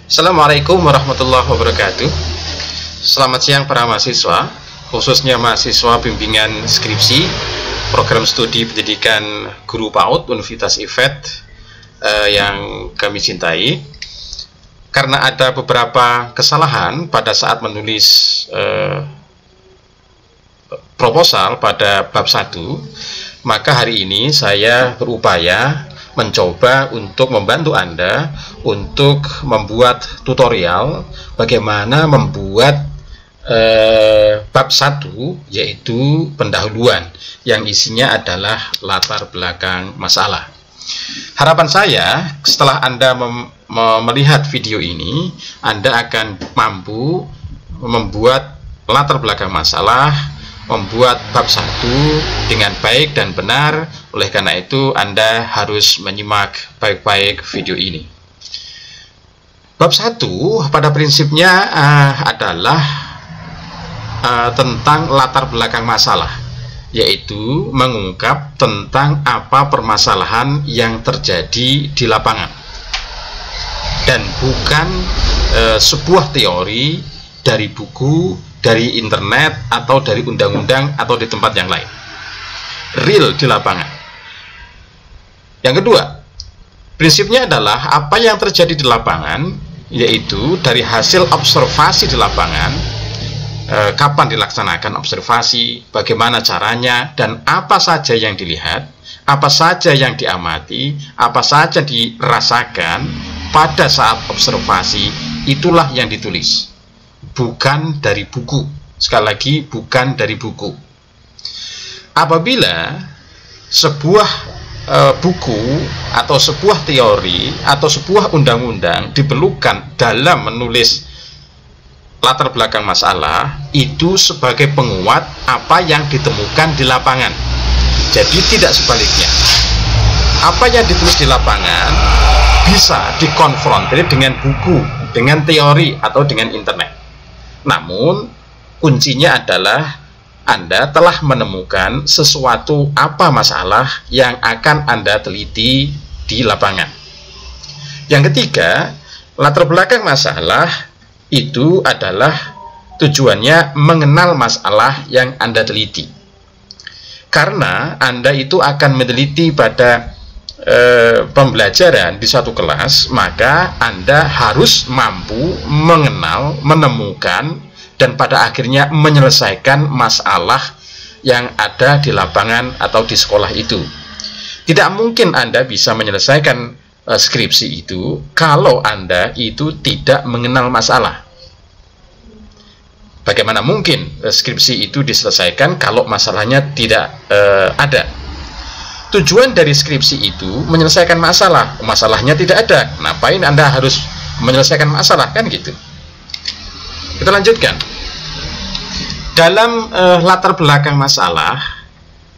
Assalamualaikum warahmatullahi wabarakatuh. Selamat siang para mahasiswa, khususnya mahasiswa bimbingan skripsi program studi pendidikan guru PAUD Universitas IFET yang kami cintai. Karena ada beberapa kesalahan pada saat menulis proposal pada bab 1, maka hari ini saya berupaya mencoba untuk membantu Anda untuk membuat tutorial bagaimana membuat bab 1, yaitu pendahuluan yang isinya adalah latar belakang masalah. Harapan saya setelah Anda melihat video ini, Anda akan mampu membuat latar belakang masalah, membuat bab 1 dengan baik dan benar. Oleh karena itu Anda harus menyimak baik-baik video ini. Bab 1 pada prinsipnya adalah tentang latar belakang masalah, yaitu mengungkap tentang apa permasalahan yang terjadi di lapangan, dan bukan sebuah teori dari buku, dari internet, atau dari undang-undang, atau di tempat yang lain. Real di lapangan. Yang kedua, prinsipnya adalah apa yang terjadi di lapangan, yaitu dari hasil observasi di lapangan, kapan dilaksanakan observasi, bagaimana caranya, dan apa saja yang dilihat, apa saja yang diamati, apa saja dirasakan pada saat observasi. Itulah yang ditulis, bukan dari buku. Sekali lagi, bukan dari buku. Apabila sebuah buku atau sebuah teori atau sebuah undang-undang diperlukan dalam menulis latar belakang masalah, itu sebagai penguat apa yang ditemukan di lapangan. Jadi tidak sebaliknya. Apa yang ditulis di lapangan bisa dikonfrontir dengan buku, dengan teori, atau dengan internet. Namun kuncinya adalah Anda telah menemukan sesuatu apa masalah yang akan Anda teliti di lapangan. Yang ketiga, latar belakang masalah itu adalah tujuannya mengenal masalah yang Anda teliti. Karena Anda itu akan meneliti pada pembelajaran di satu kelas, maka Anda harus mampu mengenal, menemukan, dan pada akhirnya menyelesaikan masalah yang ada di lapangan atau di sekolah itu. Tidak mungkin Anda bisa menyelesaikan skripsi itu kalau Anda itu tidak mengenal masalah. Bagaimana mungkin skripsi itu diselesaikan kalau masalahnya tidak ada? Tujuan dari skripsi itu menyelesaikan masalah. Masalahnya tidak ada, ngapain Anda harus menyelesaikan masalah, kan gitu. Kita lanjutkan. Dalam latar belakang masalah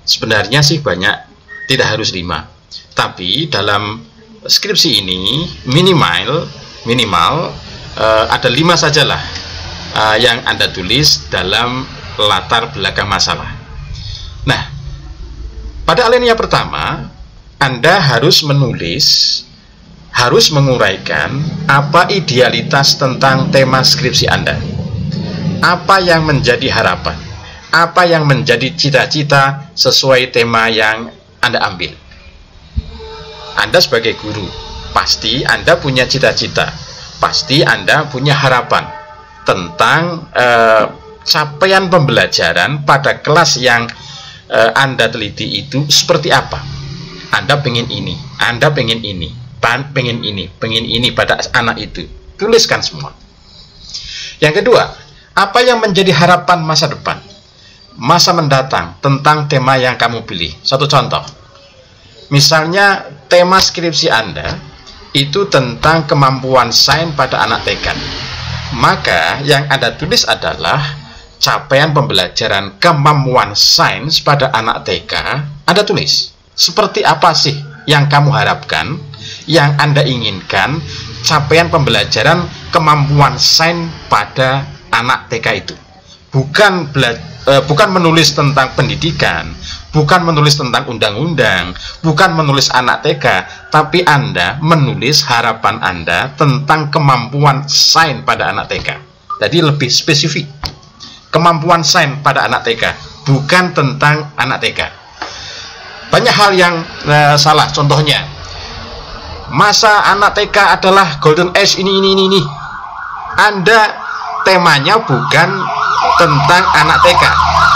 sebenarnya sih banyak, tidak harus 5. Tapi dalam skripsi ini minimal ada 5 sajalah yang Anda tulis dalam latar belakang masalah. Nah, pada alinea pertama Anda harus menulis, harus menguraikan apa idealitas tentang tema skripsi Anda. Apa yang menjadi harapan, apa yang menjadi cita-cita sesuai tema yang Anda ambil. Anda sebagai guru, pasti Anda punya cita-cita, pasti Anda punya harapan tentang capaian pembelajaran pada kelas yang Anda teliti itu seperti apa. Anda pengen ini, Anda pengen ini, pengen ini pada anak itu. Tuliskan semua. Yang kedua, apa yang menjadi harapan masa depan, masa mendatang tentang tema yang kamu pilih. Satu contoh, misalnya tema skripsi Anda itu tentang kemampuan sains pada anak TK. Maka yang Anda tulis adalah capaian pembelajaran kemampuan sains pada anak TK. Anda tulis seperti apa sih yang kamu harapkan, yang Anda inginkan, capaian pembelajaran kemampuan sains pada anak TK itu. Bukan bukan menulis tentang pendidikan, bukan menulis tentang undang-undang, bukan menulis anak TK, tapi Anda menulis harapan Anda tentang kemampuan sains pada anak TK. Jadi lebih spesifik, kemampuan sains pada anak TK, bukan tentang anak TK. Banyak hal yang salah. Contohnya, masa anak TK adalah golden age ini. Anda temanya bukan tentang anak TK,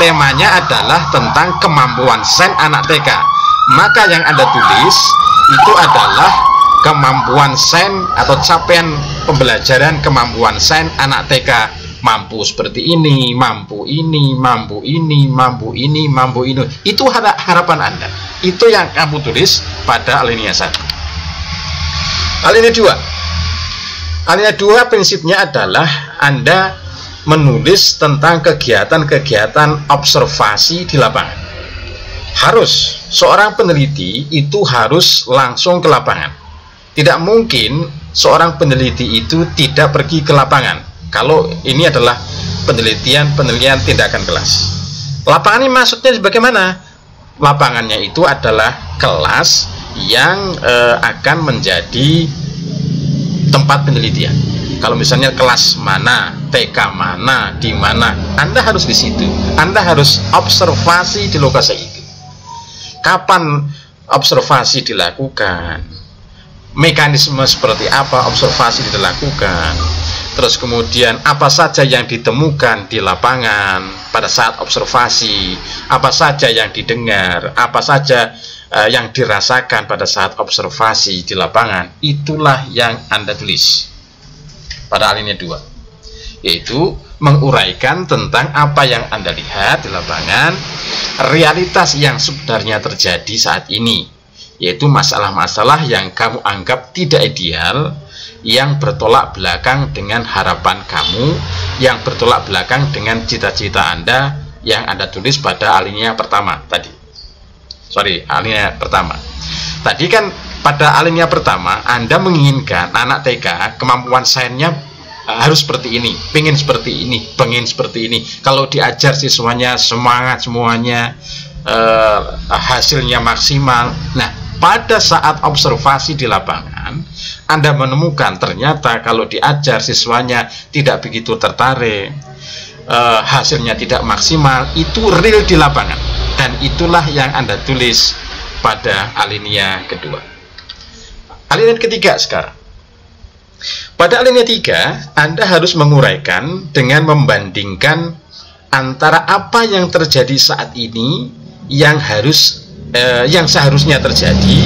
temanya adalah tentang kemampuan sains anak TK. Maka yang Anda tulis itu adalah kemampuan sains atau capaian pembelajaran kemampuan sains anak TK. Mampu seperti ini, mampu ini, mampu ini, mampu ini, mampu ini. Itu harapan Anda. Itu yang kamu tulis pada alinea 1. Alinea 2. Alinea 2 prinsipnya adalah Anda menulis tentang kegiatan-kegiatan observasi di lapangan. Harus, seorang peneliti itu harus langsung ke lapangan. Tidak mungkin seorang peneliti itu tidak pergi ke lapangan. Kalau ini adalah penelitian tindakan kelas. Lapangan ini maksudnya bagaimana? Lapangannya itu adalah kelas yang akan menjadi tempat penelitian. Kalau misalnya kelas mana, TK mana, di mana, Anda harus di situ. Anda harus observasi di lokasi itu. Kapan observasi dilakukan? Mekanisme seperti apa observasi dilakukan? Terus kemudian apa saja yang ditemukan di lapangan pada saat observasi, apa saja yang didengar, apa saja yang dirasakan pada saat observasi di lapangan. Itulah yang Anda tulis pada alinea 2, yaitu menguraikan tentang apa yang Anda lihat di lapangan, realitas yang sebenarnya terjadi saat ini, yaitu masalah-masalah yang kamu anggap tidak ideal, yang bertolak belakang dengan harapan kamu, yang bertolak belakang dengan cita-cita Anda yang Anda tulis pada alinea pertama tadi. Alinea pertama. Tadi kan pada alinea pertama Anda menginginkan anak TK kemampuan sainsnya harus seperti ini, pengen seperti ini, pengen seperti ini. Kalau diajar siswanya semangat semuanya, hasilnya maksimal. Nah, pada saat observasi di lapangan, Anda menemukan ternyata kalau diajar siswanya tidak begitu tertarik, hasilnya tidak maksimal. Itu real di lapangan, dan itulah yang Anda tulis pada alinea kedua. Alinea ketiga sekarang. Pada alinea 3, Anda harus menguraikan dengan membandingkan antara apa yang terjadi saat ini yang seharusnya terjadi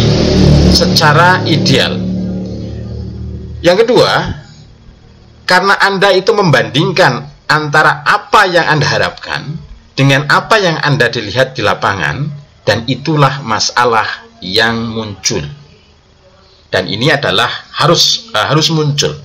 secara ideal. Yang kedua, karena Anda itu membandingkan antara apa yang Anda harapkan dengan apa yang Anda dilihat di lapangan, dan itulah masalah yang muncul. Dan ini adalah harus muncul.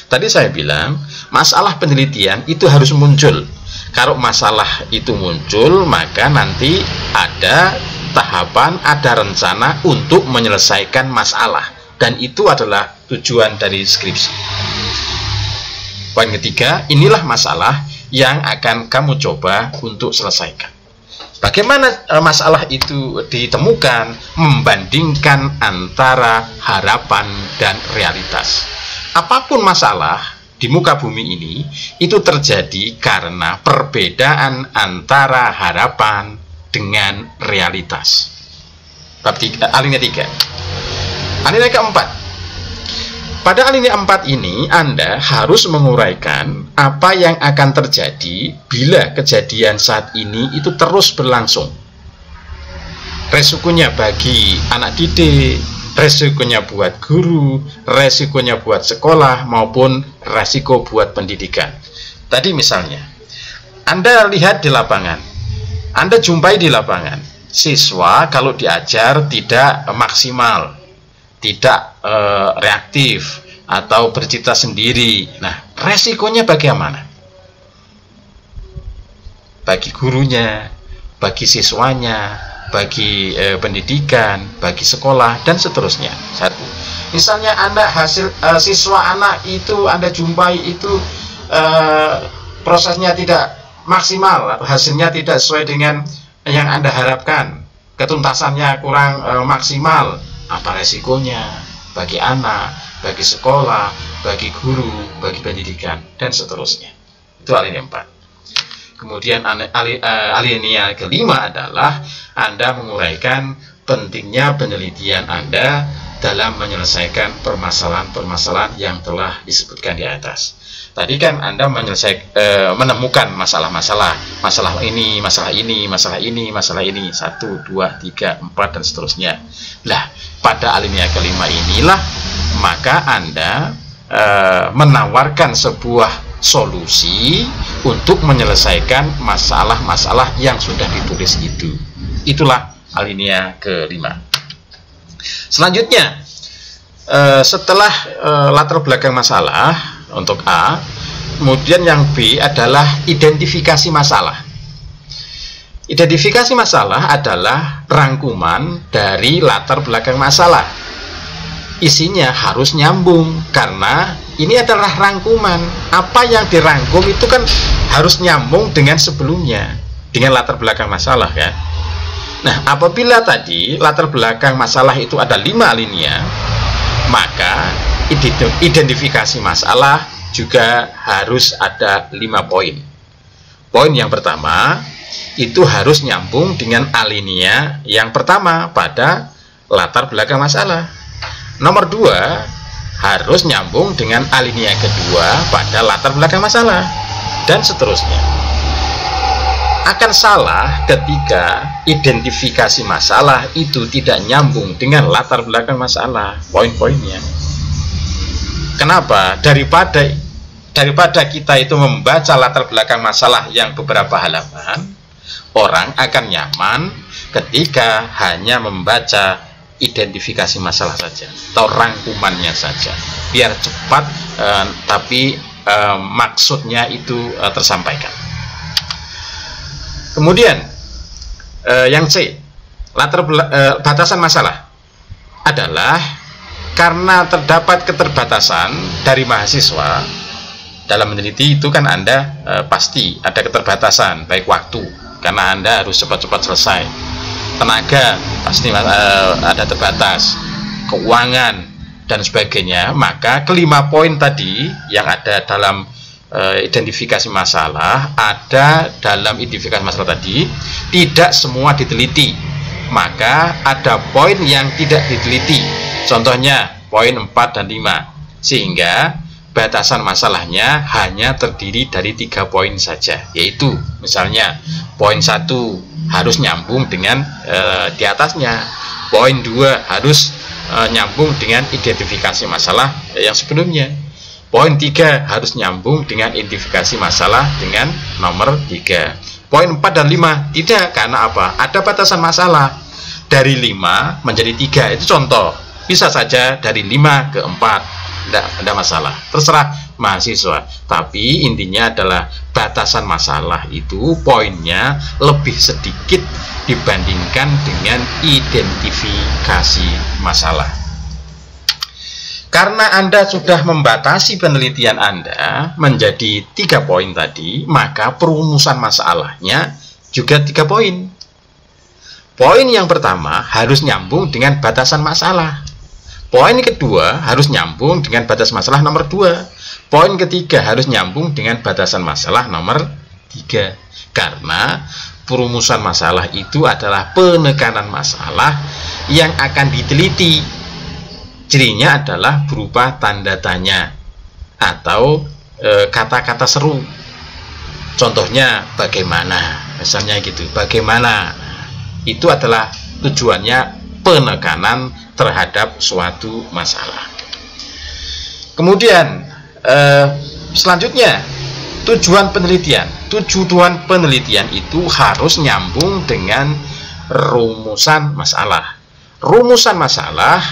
Tadi saya bilang, masalah penelitian itu harus muncul. Kalau masalah itu muncul, maka nanti ada tahapan, ada rencana untuk menyelesaikan masalah. Dan itu adalah tujuan dari skripsi. Poin ketiga, inilah masalah yang akan kamu coba untuk selesaikan. Bagaimana masalah itu ditemukan? Membandingkan antara harapan dan realitas. Apapun masalah di muka bumi ini, itu terjadi karena perbedaan antara harapan dengan realitas. Bab 3, alinea 3. Alinea keempat. Pada alinea 4 ini, Anda harus menguraikan apa yang akan terjadi bila kejadian saat ini itu terus berlangsung. Resikonya bagi anak didik, resikonya buat guru, resikonya buat sekolah, maupun resiko buat pendidikan. Tadi misalnya, Anda lihat di lapangan, Anda jumpai di lapangan, siswa kalau diajar tidak maksimal, tidak reaktif, atau bercita sendiri. Nah, resikonya bagaimana? Bagi gurunya, bagi siswanya, bagi pendidikan, bagi sekolah, dan seterusnya. Satu, misalnya Anda siswa anak itu Anda jumpai itu prosesnya tidak maksimal atau hasilnya tidak sesuai dengan yang Anda harapkan, ketuntasannya kurang maksimal, apa resikonya bagi anak, bagi sekolah, bagi guru, bagi pendidikan, dan seterusnya. Itu alinea 4. Kemudian alinea kelima adalah Anda menguraikan pentingnya penelitian Anda dalam menyelesaikan permasalahan-permasalahan yang telah disebutkan di atas. Tadi kan Anda menemukan masalah-masalah, masalah ini, masalah ini, masalah ini, masalah ini, 1, 2, 3, 4, dan seterusnya. Nah, pada alinea kelima inilah maka Anda menawarkan sebuah solusi untuk menyelesaikan masalah-masalah yang sudah ditulis itu. Itulah alinea kelima. Selanjutnya, setelah latar belakang masalah untuk A, kemudian yang B adalah identifikasi masalah. Identifikasi masalah adalah rangkuman dari latar belakang masalah. Isinya harus nyambung, karena ini adalah rangkuman. Apa yang dirangkum itu kan harus nyambung dengan sebelumnya, dengan latar belakang masalah kan. Nah, apabila tadi latar belakang masalah itu ada 5 alinea, maka identifikasi masalah juga harus ada 5 poin. Poin yang pertama itu harus nyambung dengan alinea yang pertama pada latar belakang masalah. Nomor 2 harus nyambung dengan alinea kedua pada latar belakang masalah, dan seterusnya. Akan salah ketika identifikasi masalah itu tidak nyambung dengan latar belakang masalah, poin-poinnya. Kenapa? Daripada kita itu membaca latar belakang masalah yang beberapa halaman, orang akan nyaman ketika hanya membaca identifikasi masalah saja atau rangkumannya saja, biar cepat tapi maksudnya itu tersampaikan. Kemudian yang C, batasan masalah adalah karena terdapat keterbatasan dari mahasiswa dalam meneliti. Itu kan Anda pasti ada keterbatasan, baik waktu karena Anda harus cepat-cepat selesai, tenaga pasti ada terbatas, keuangan dan sebagainya. Maka kelima poin tadi yang ada dalam identifikasi masalah, ada dalam identifikasi masalah tadi tidak semua diteliti, maka ada poin yang tidak diteliti. Contohnya poin 4 dan 5, sehingga batasan masalahnya hanya terdiri dari 3 poin saja, yaitu misalnya poin 1 harus nyambung dengan di atasnya, poin 2 harus nyambung dengan identifikasi masalah yang sebelumnya, poin 3 harus nyambung dengan identifikasi masalah dengan nomor 3. Poin 4 dan 5 tidak, karena apa? Ada batasan masalah dari 5 menjadi 3, itu contoh. Bisa saja dari 5 ke 4, tidak ada masalah, terserah mahasiswa. Tapi intinya adalah batasan masalah itu poinnya lebih sedikit dibandingkan dengan identifikasi masalah. Karena Anda sudah membatasi penelitian Anda menjadi 3 poin tadi, maka perumusan masalahnya juga 3 poin. Poin yang pertama harus nyambung dengan batasan masalah. Poin kedua harus nyambung dengan batas masalah nomor 2. Poin ketiga harus nyambung dengan batasan masalah nomor 3. Karena perumusan masalah itu adalah penekanan masalah yang akan diteliti. Cirinya adalah berupa tanda tanya atau kata-kata seru. Contohnya bagaimana, misalnya gitu, bagaimana. Itu adalah tujuannya penekanan terhadap suatu masalah. Kemudian selanjutnya tujuan penelitian. Tujuan penelitian itu harus nyambung dengan rumusan masalah. Rumusan masalah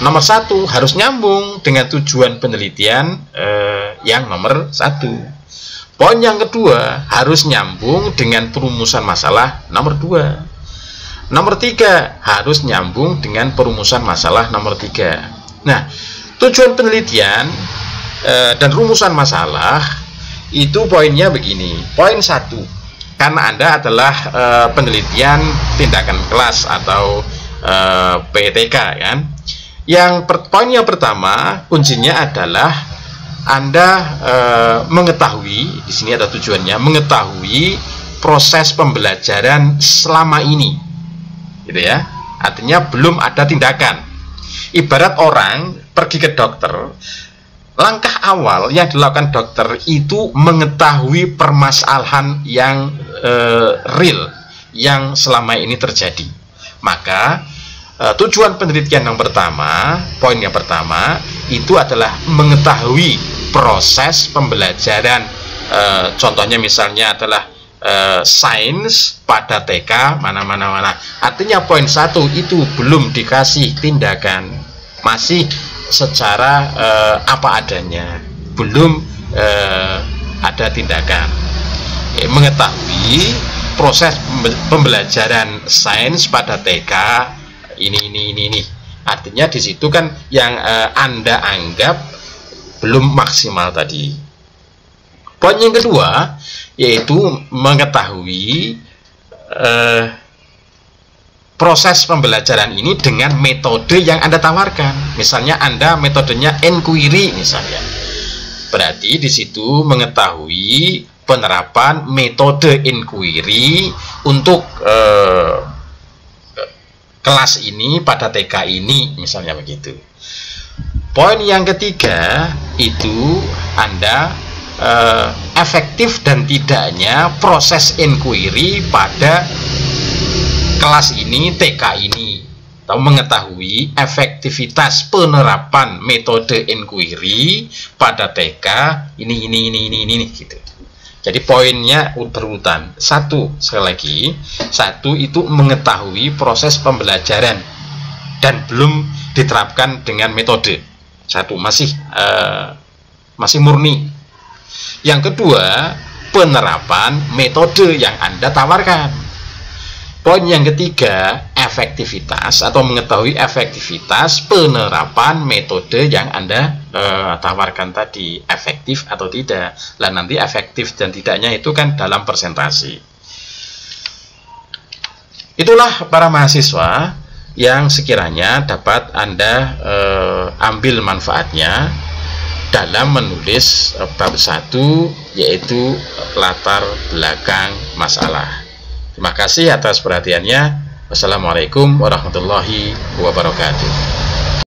nomor 1 harus nyambung dengan tujuan penelitian yang nomor 1. Poin yang kedua harus nyambung dengan perumusan masalah nomor 2. Nomor 3 harus nyambung dengan perumusan masalah nomor 3. Nah, tujuan penelitian dan rumusan masalah itu poinnya begini. Poin 1, karena Anda adalah penelitian tindakan kelas atau PTK kan. Poin yang pertama kuncinya adalah Anda mengetahui, di sini ada tujuannya, mengetahui proses pembelajaran selama ini, gitu ya. Artinya belum ada tindakan. Ibarat orang pergi ke dokter, langkah awal yang dilakukan dokter itu mengetahui permasalahan yang real yang selama ini terjadi. Maka tujuan penelitian yang pertama, poin yang pertama itu adalah mengetahui proses pembelajaran. Contohnya misalnya adalah sains pada TK mana. Artinya poin 1 itu belum dikasih tindakan, masih secara apa adanya, belum ada tindakan. Mengetahui proses pembelajaran sains pada TK ini. Artinya di situ kan yang Anda anggap belum maksimal tadi. Poin yang kedua yaitu mengetahui proses pembelajaran ini dengan metode yang Anda tawarkan. Misalnya Anda metodenya inquiry misalnya. Berarti di situ mengetahui penerapan metode inquiry untuk kelas ini pada TK ini, misalnya begitu. Poin yang ketiga itu Anda efektif dan tidaknya proses inquiry pada kelas ini, TK ini, atau mengetahui efektivitas penerapan metode inquiry pada TK ini gitu. Jadi poinnya berurutan. 1, sekali lagi, 1 itu mengetahui proses pembelajaran dan belum diterapkan dengan metode. 1 masih murni. Yang kedua, penerapan metode yang Anda tawarkan. Poin yang ketiga, efektivitas atau mengetahui efektivitas penerapan metode yang Anda tawarkan tadi, efektif atau tidak. Lah nanti efektif dan tidaknya itu kan dalam persentase. Itulah para mahasiswa yang sekiranya dapat Anda ambil manfaatnya dalam menulis bab 1, yaitu latar belakang masalah. Terima kasih atas perhatiannya. Wassalamualaikum warahmatullahi wabarakatuh.